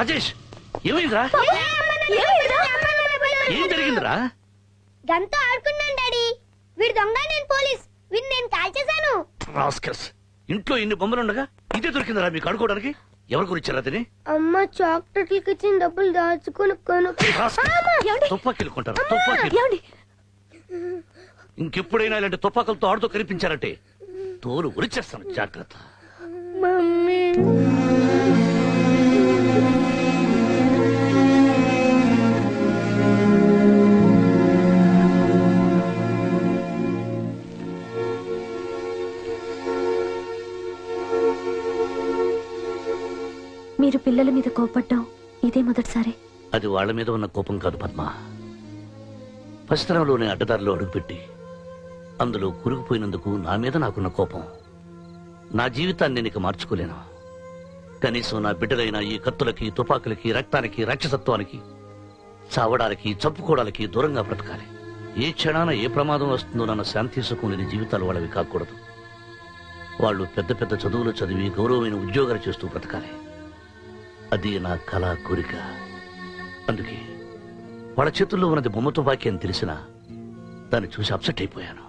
రాజేష్ ఏమైందిరా? ఏం జరిగిందిరా? గంతో ఆడుకున్నాను డాడీ. వీడు దొంగ, నేను పోలీస్. వీడిని నేను కాల్ చేశాను. రాస్కల్స్, ఇంట్లో ఇన్ని బొమ్మలుండగా ఇదే దొరికిందిరా మీకు ఆడుకోవడానికి? ఎవరు గురించారా తిని? అమ్మ చాక్లెట్లకి ఇచ్చిన డబ్బులు దాచుకుని తుపాకీలు కొంటారు, తుపాకీలు. ఇంకెప్పుడైనా ఇలాంటి తుపాకులతో ఆడుతూ కనిపించారంటే తోలు ఉరిచేస్తాను, జాగ్రత్త. మమ్మీ మీరు పిల్లల మీద కోపడ్డం ఇదే మొదటిసారి. అది వాళ్ళ మీద ఉన్న కోపం కాదు పద్మ. పసితనంలోనే అడ్డదారిలో అడుగుపెట్టి అందులో కురుకుపోయినందుకు నా మీద నాకున్న కోపం. నా జీవితాన్ని నేను ఇక మార్చుకోలేను. కనీసం నా బిడ్డలైన ఈ కత్తులకి, తుపాకులకి, రక్తానికి, రాక్షసత్వానికి, చావడానికి, చంపుకోవడానికి దూరంగా బ్రతకాలి. ఏ క్షణాన ఏ ప్రమాదం వస్తుందో నన్న శాంతి సుఖం లేని జీవితాలు వాళ్ళవి కాకూడదు. వాళ్ళు పెద్ద పెద్ద చదువులు చదివి గౌరవమైన ఉద్యోగాలు చేస్తూ బ్రతకాలి. అది నా కళ, కోరిక. అందుకే వాళ్ళ చేతుల్లో ఉన్నది బొమ్మ తుపాకీ అని తెలిసినా దాన్ని చూసి అప్సెట్ అయిపోయాను.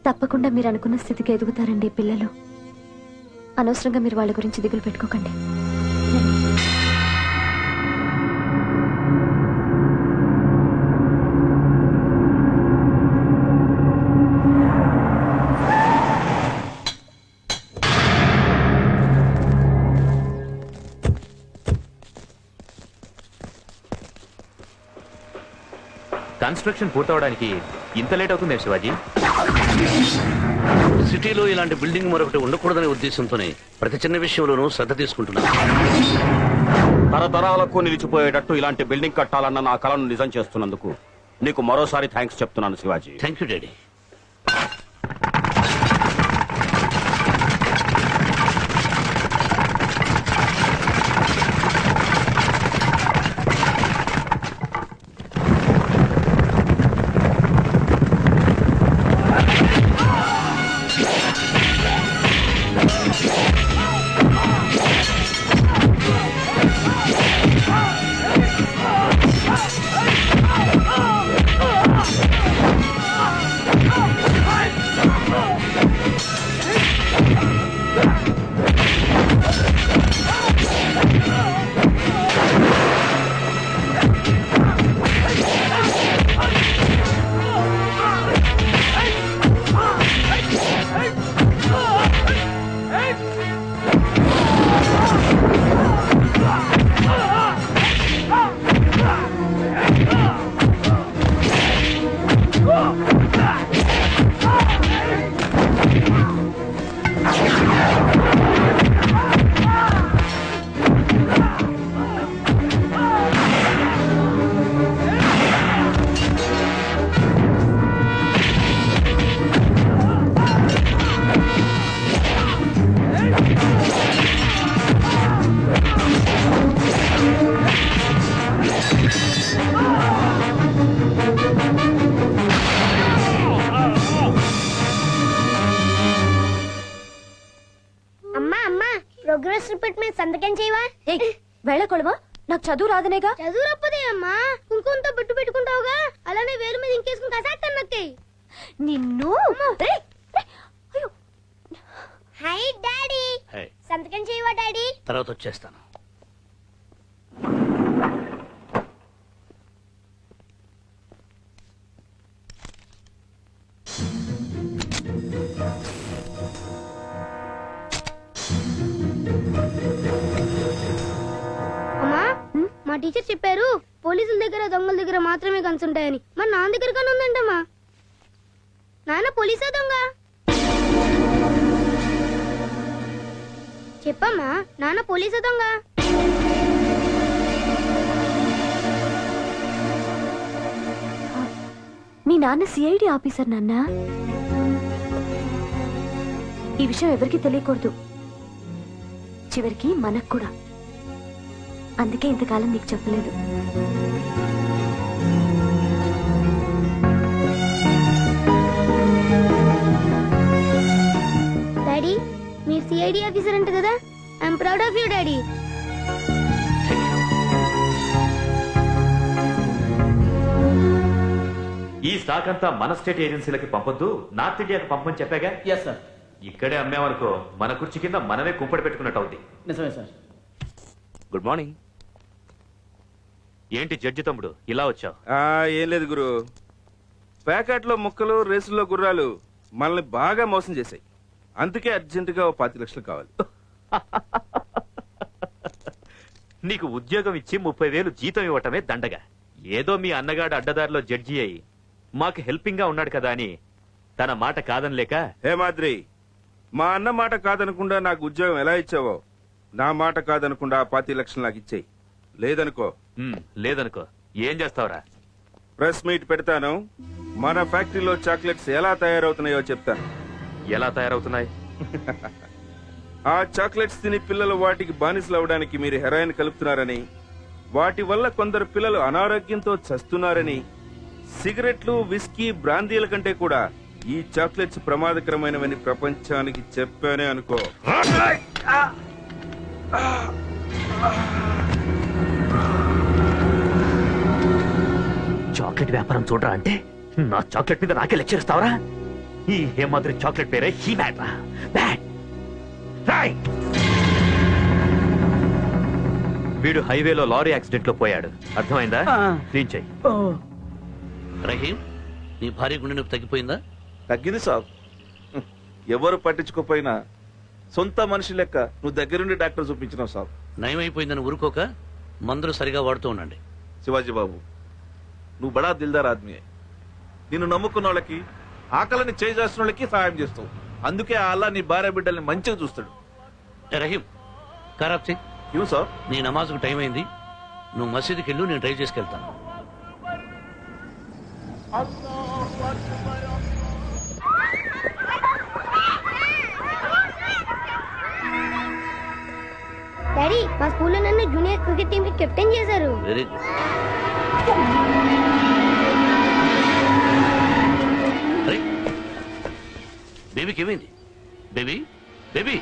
తప్పకుండా మీరు అనుకున్న స్థితికి ఎదుగుతారండి పిల్లలు. అనవసరంగా మీరు వాళ్ళ గురించి దిగులు పెట్టుకోకండి. కన్స్ట్రక్షన్ పూర్తవడానికి ఇంత లేట్ అవుతుంది శివాజీ? సిటీలో ఇలాంటి బిల్డింగ్ మరొకటి ఉండకూడదనే ఉద్దేశంతోనే ప్రతి చిన్న విషయంలోనూ శ్రద్ధ తీసుకుంటున్నాను. తరతరాలకు నిలిచిపోయేటట్టు ఇలాంటి బిల్డింగ్ కట్టాలన్న నా కలను నిజం చేస్తున్నందుకు నీకు మరోసారి థ్యాంక్స్ చెప్తున్నాను Shivaji. Thank you daddy. Progress report మీద సంతకం చేయవా? వెళ్ళకూడవా? నాకు చదువు రాదనేగా. చదువు రప్పదే అమ్మా, కుంకుమంతో బొట్టు పెట్టుకుంటావుగా, అలానే వేలు మీద ఇంకేసుకుని కసాక్తాను నక్కి. నిన్ను హై డాడీ, సంతకం చేయవా డాడీ? తర్వాత వచ్చేస్తాను. మా టీచర్ చెప్పారు పోలీసుల దగ్గర దొంగల దగ్గర మాత్రమే గన్స్ ఉంటాయని. మరి నాన్న దగ్గర కానీ ఉందంటమ్మా. నాన్న పోలీసా దొంగ? చెప్పమ్మా, నాన్న పోలీసా దొంగ? మీ నాన్న సిఐడి ఆఫీసర్ నాన్న. ఈ విషయం ఎవరికి తెలియకూడదు, చివరికి మనకు కూడా. అందుకే ఇంతకాలం నీకు చెప్పలేదు. డాడీ, మీరు సిఐడి ఆఫీసర్ అంట కదా. I'm proud of you daddy. Stock అంతా మన స్టేట్ ఏజెన్సీలకి పంపొద్దు, నార్త్ ఇండియాకి పంపమని చెప్పాగా. Yes sir. ఇక్కడే అమ్మేమనుకో మన కుర్చీ కింద మనమే కుంపడి పెట్టుకున్నట్టు అవుద్ది. నిజమే సార్. Good morning. ఏంటి జడ్జి తమ్ముడు ఇలా వచ్చావు? ఏం లేదు గురు, ప్యాకెట్లో ముక్కలు రేసుల్లో గుర్రాలు మనల్ని బాగా మోసం చేశాయి. అందుకే అర్జెంటుగా 5 లక్షలు కావాలి. నీకు ఉద్యోగం ఇచ్చి 30,000 జీతం ఇవ్వటమే దండగా. ఏదో మీ అన్నగాడు అడ్డదారిలో జడ్జి అయి మాకు హెల్పింగ్ గా ఉన్నాడు కదా అని తన మాట కాదనిలేక. హే మాద్రి, మా అన్న మాట కాదనకుండా నాకు ఉద్యోగం ఎలా ఇచ్చావో నా మాట కాదనకుండా 5 లక్షలు నాకు ఇచ్చేయి. లేదనుకో లేదనుకో ఏం చేస్తావురా? ప్రెస్ మీట్ పెడతాను. మన ఫ్యాక్టరీలో చాక్లెట్స్ ఎలా తయారవుతున్నాయో చెప్తాను. ఎలా తయారవుతున్నాయి? ఆ చాక్లెట్స్ తిని పిల్లలు వాటికి బానిసలు అవడానికి మీరు హెరాయిన్ కలుపుతున్నారని, వాటి వల్ల కొందరు పిల్లలు అనారోగ్యంతో చస్తున్నారని, సిగరెట్లు విస్కీ బ్రాందీల కంటే కూడా ఈ చాక్లెట్స్ ప్రమాదకరమైనవని ప్రపంచానికి చెప్పానే అనుకో. చాక్లెట్ వ్యాపారం చూడరా అంటే నా చాక్లెట్ మీద నాకే లెక్చర్ ఇస్తావరా? ఈ హేమాద్రి చాక్లెట్ పేరే హీ బ్యాడ్ రా. బ్యాడ్. వీడు హైవేలో లారీ యాక్సిడెంట్ లో పోయాడు, అర్థమైందా? క్లీన్ చెయ్యి. రహీం, నీ భార్య గుండె నొప్పి తగ్గిపోయిందా? తగ్గింది సాబ్. ఎవరు పట్టించుకోపోయినా సొంత మనిషి లెక్క నువ్వు దగ్గరుండి డాక్టర్ చూపించినావు సాబ్. నయమైపోయిందని ఊరుకోక మందులు సరిగా వాడుతూ ఉండండి. శివాజీ బాబు, నువ్వు బడా దిల్దార్ ఆద్మీ. నిన్ను నమ్ముకున్న వాళ్ళకి, ఆకలిని చేసిన వాళ్ళకి సహాయం చేస్తావు. అందుకే ఆ అల్లా నీ భార్య బిడ్డల్ని మంచిగా చూస్తాడు. రహీం, ఖరాబ్ సింగ్, ఇవ్వు సాబ్. నీ నమాజ్కు టైం అయింది. నువ్వు మసీదుకి వెళ్ళు, నేను డ్రైవ్ చేసుకెళ్తాను. డాడీ, మా స్కూల్లో నన్ను జూనియర్ క్రికెట్ టీం కి కెప్టెన్ చేశారు. Very good. అరే, బేబీకి ఏమైంది? Baby, baby.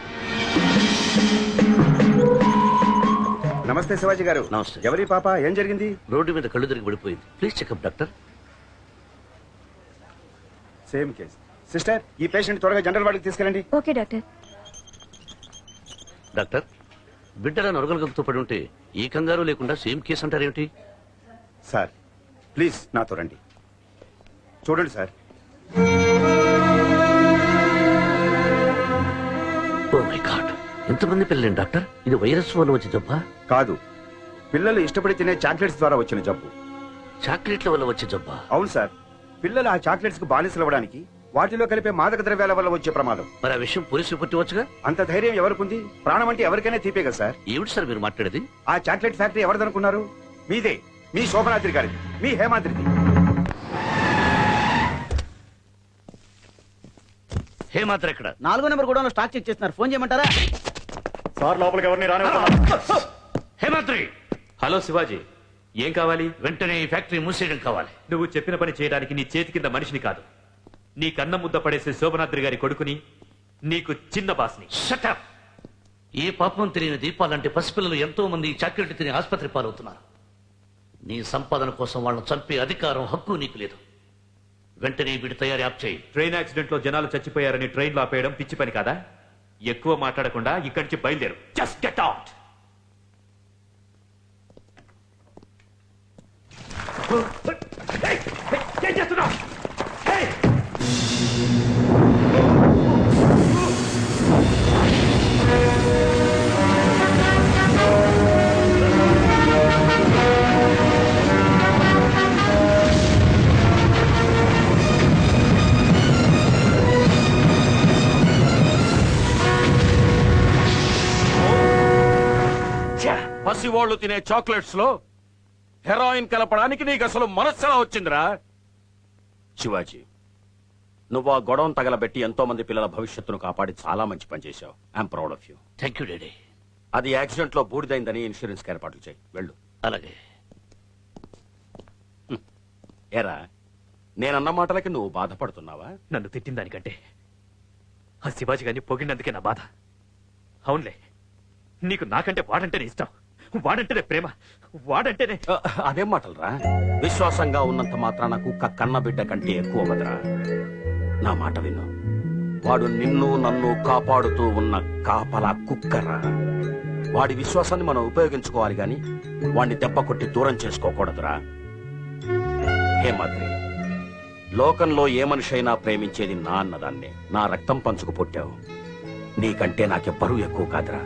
నమస్తే శివాజీ గారు. నమస్తే. ఎవరి పాప? ఏం జరిగింది? రోడ్డు మీద కళ్ళు తిరిగి పడిపోయింది. Please checkup doctor. Same case. Sister, ఈ పేషెంట్ త్వరగా జనరల్ వార్డుకి తీసుకెళ్ళండి. Okay doctor. డాక్టర్, బిడ్డల నొరగలగలతో పడి ఉంటే ఈ కంగారు లేకుండా సేమ్ కేసు అంటారేమిటి? సార్, ప్లీజ్ నాతో రండి. చూడండి సార్. ఓ మై గాడ్, ఎంతమంది పిల్లలేండి డాక్టర్? ఇది వైరస్ వల్ల వచ్చే జబ్బా? కాదు, పిల్లలు ఇష్టపడి తినే చాక్లెట్స్ ద్వారా వచ్చిన జబ్బు. చాక్లెట్ల వల్ల వచ్చే జబ్బా? అవును సార్. పిల్లలు ఆ చాక్లెట్స్ కు బానిసలు అవ్వడానికి వాటిలో కలిపే మాదక ద్రవ్యాల వల్ల వచ్చే ప్రమాదం. మరి ఆ విషయం పోలీసులు పట్టివచ్చుగా? అంత ధైర్యం ఎవరికుంది? ప్రాణం అంటే ఎవరికైనా తీపే కదా సార్. ఏమిటి సార్ మీరు మాట్లాడేది? ఆ చాక్లెట్ ఫ్యాక్టరీ ఎవరిదనుకున్నారు? మీదే. మీ శోభనాద్రి గారిది, మీ హేమాద్రిది. హేమాద్రి ఎక్కడ? 4వ నెంబర్ కూడా స్టాక్ చెక్ చేస్తున్నారు. ఫోన్ చేయమంటారా? సార్, లోపలికి ఎవరిని రాని. హేమాద్రి! హలో శివాజీ, ఏం కావాలి? వెంటనే ఈ ఫ్యాక్టరీ మూసేయడం కావాలి. నువ్వు చెప్పిన పని చేయడానికి నీ చేతి కింద మనిషిని కాదు, నీ కన్న ముద్ద పడేసే శోభనాద్రి గారి కొడుకుని, నీకు చిన్న బాస్ని. Shut up! ఏ పాపం తెలియని దీపాలంటే పసిపిల్లలు ఎంతో మంది ఈ చాక్లెట్ తిని ఆసుపత్రి పాలవుతున్నారు. నీ సంపాదన కోసం వాళ్ళని చంపే అధికారం, హక్కు నీకు లేదు. వెంటనే వీడి తయారీ ఆప్ చేయి. ట్రైన్ యాక్సిడెంట్ లో జనాలు చచ్చిపోయారని ట్రైన్ లో ఆపేయడం పిచ్చి పని కాదా? ఎక్కువ మాట్లాడకుండా ఇక్కడి నుంచి బయలుదేరు. Just get out. ఏం చేస్తున్నావు? పసివాళ్లు తినే చాక్లెట్స్ లో హెరాయిన్ కలపడానికి నీకు అసలు మనస్సలా వచ్చిందిరా? శివాజీ, నువ్వు ఆ గొడవను తగలబెట్టి ఎంతో మంది పిల్లల భవిష్యత్తును కాపాడి చాలా మంచి పని చేశావు. I'm proud of you. Thank you daddy. అది యాక్సిడెంట్ లో బూడిదైందని ఇన్సూరెన్స్ ఏర్పాట్లు చేయి. వెళ్ళు. అలాగే. ఏరా, నేనన్న మాటలకి నువ్వు బాధపడుతున్నావా? నన్ను తిట్టిన దానికంటే ఆ శివాజీ గారిని పొగిడినందుకే నా బాధ. అవునులే, నీకు నాకంటే వాడంటేనే ఇష్టం. వాడంటేనే ప్రేమ, వాడంటేనే. అదేం మాటలరా? విశ్వాసంగా ఉన్నంత మాత్రాన కుక్క కన్న బిడ్డ కంటే ఎక్కువ వదరా. నా మాట విను. వాడు నిన్ను నన్ను కాపాడుతూ ఉన్న కాపలా కుక్కరా. వాడి విశ్వాసాన్ని మనం ఉపయోగించుకోవాలి గాని వాడిని దెబ్బ కొట్టి దూరం చేసుకోకూడదురా. హేమాద్రి, లోకంలో ఏ మనిషి అయినా ప్రేమించేది నా అన్నదాన్ని. నా రక్తం పంచుకు పుట్టావు, నీకంటే నాకెవ్వరూ ఎక్కువ కాదురా.